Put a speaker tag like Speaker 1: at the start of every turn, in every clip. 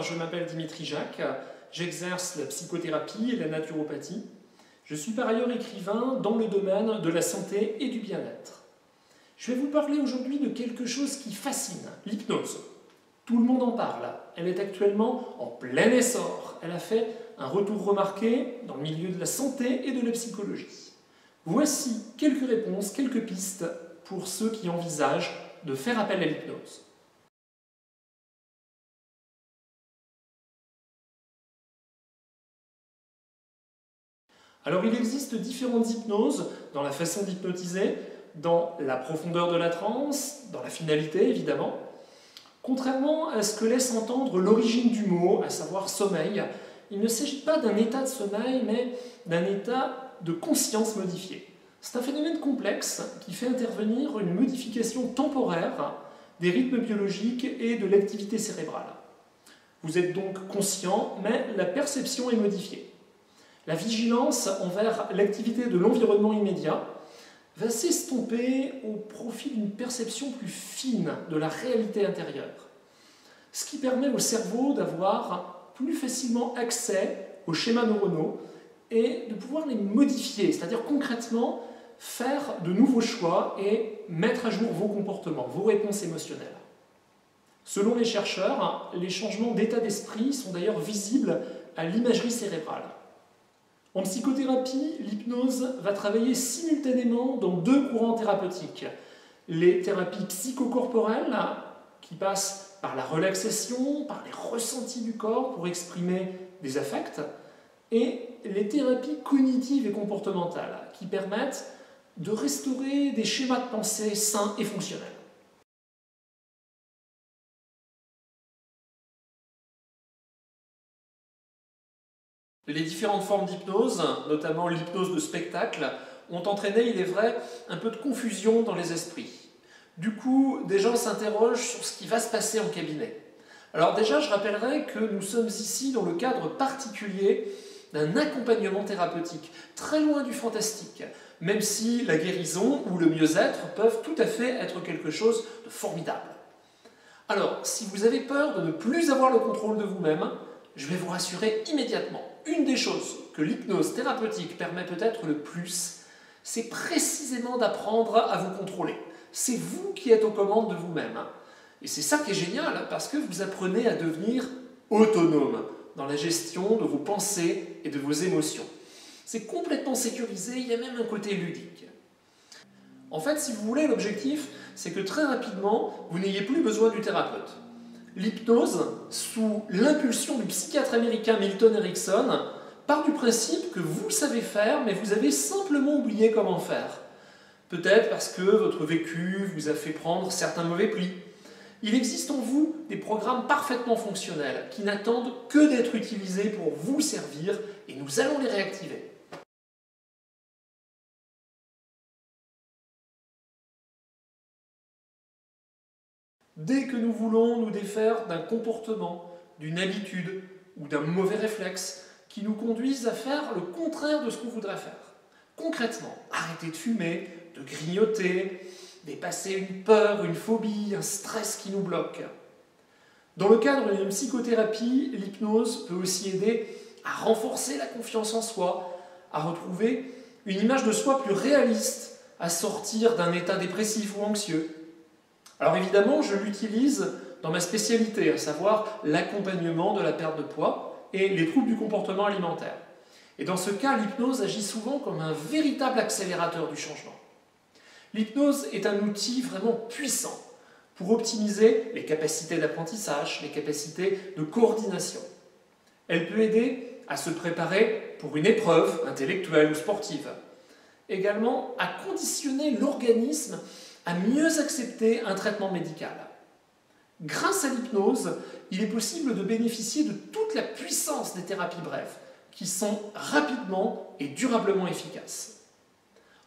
Speaker 1: Bonjour, je m'appelle Dimitri Jacques, j'exerce la psychothérapie et la naturopathie. Je suis par ailleurs écrivain dans le domaine de la santé et du bien-être. Je vais vous parler aujourd'hui de quelque chose qui fascine, l'hypnose. Tout le monde en parle, elle est actuellement en plein essor. Elle a fait un retour remarqué dans le milieu de la santé et de la psychologie. Voici quelques réponses, quelques pistes pour ceux qui envisagent de faire appel à l'hypnose. Alors il existe différentes hypnoses dans la façon d'hypnotiser, dans la profondeur de la transe, dans la finalité évidemment. Contrairement à ce que laisse entendre l'origine du mot, à savoir sommeil, il ne s'agit pas d'un état de sommeil, mais d'un état de conscience modifiée. C'est un phénomène complexe qui fait intervenir une modification temporaire des rythmes biologiques et de l'activité cérébrale. Vous êtes donc conscient, mais la perception est modifiée. La vigilance envers l'activité de l'environnement immédiat va s'estomper au profit d'une perception plus fine de la réalité intérieure, ce qui permet au cerveau d'avoir plus facilement accès aux schémas neuronaux et de pouvoir les modifier, c'est-à-dire concrètement faire de nouveaux choix et mettre à jour vos comportements, vos réponses émotionnelles. Selon les chercheurs, les changements d'état d'esprit sont d'ailleurs visibles à l'imagerie cérébrale. En psychothérapie, l'hypnose va travailler simultanément dans deux courants thérapeutiques. Les thérapies psychocorporelles, qui passent par la relaxation, par les ressentis du corps pour exprimer des affects, et les thérapies cognitives et comportementales, qui permettent de restaurer des schémas de pensée sains et fonctionnels. Les différentes formes d'hypnose, notamment l'hypnose de spectacle, ont entraîné, il est vrai, un peu de confusion dans les esprits. Du coup, des gens s'interrogent sur ce qui va se passer en cabinet. Alors déjà, je rappellerai que nous sommes ici dans le cadre particulier d'un accompagnement thérapeutique, très loin du fantastique, même si la guérison ou le mieux-être peuvent tout à fait être quelque chose de formidable. Alors, si vous avez peur de ne plus avoir le contrôle de vous-même, je vais vous rassurer immédiatement. Une des choses que l'hypnose thérapeutique permet peut-être le plus, c'est précisément d'apprendre à vous contrôler. C'est vous qui êtes aux commandes de vous-même. Et c'est ça qui est génial, parce que vous apprenez à devenir autonome dans la gestion de vos pensées et de vos émotions. C'est complètement sécurisé, il y a même un côté ludique. En fait, si vous voulez, l'objectif, c'est que très rapidement, vous n'ayez plus besoin du thérapeute. L'hypnose, sous l'impulsion du psychiatre américain Milton Erickson, part du principe que vous savez faire, mais vous avez simplement oublié comment faire. Peut-être parce que votre vécu vous a fait prendre certains mauvais plis. Il existe en vous des programmes parfaitement fonctionnels qui n'attendent que d'être utilisés pour vous servir et nous allons les réactiver. Dès que nous voulons nous défaire d'un comportement, d'une habitude ou d'un mauvais réflexe qui nous conduisent à faire le contraire de ce qu'on voudrait faire. Concrètement, arrêter de fumer, de grignoter, dépasser une peur, une phobie, un stress qui nous bloque. Dans le cadre d'une psychothérapie, l'hypnose peut aussi aider à renforcer la confiance en soi, à retrouver une image de soi plus réaliste, à sortir d'un état dépressif ou anxieux. Alors évidemment, je l'utilise dans ma spécialité, à savoir l'accompagnement de la perte de poids et les troubles du comportement alimentaire. Et dans ce cas, l'hypnose agit souvent comme un véritable accélérateur du changement. L'hypnose est un outil vraiment puissant pour optimiser les capacités d'apprentissage, les capacités de coordination. Elle peut aider à se préparer pour une épreuve intellectuelle ou sportive. Également à conditionner l'organisme à mieux accepter un traitement médical. Grâce à l'hypnose, il est possible de bénéficier de toute la puissance des thérapies brèves, qui sont rapidement et durablement efficaces.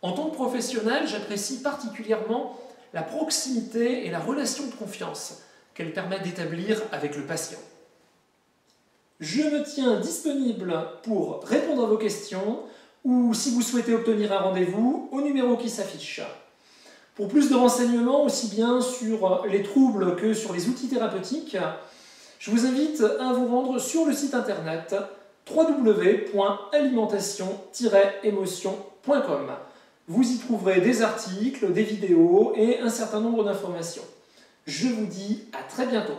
Speaker 1: En tant que professionnel, j'apprécie particulièrement la proximité et la relation de confiance qu'elle permet d'établir avec le patient. Je me tiens disponible pour répondre à vos questions ou, si vous souhaitez obtenir un rendez-vous, au numéro qui s'affiche. Pour plus de renseignements, aussi bien sur les troubles que sur les outils thérapeutiques, Je vous invite à vous rendre sur le site internet www.alimentation-émotion.com. Vous y trouverez des articles, des vidéos et un certain nombre d'informations. Je vous dis à très bientôt.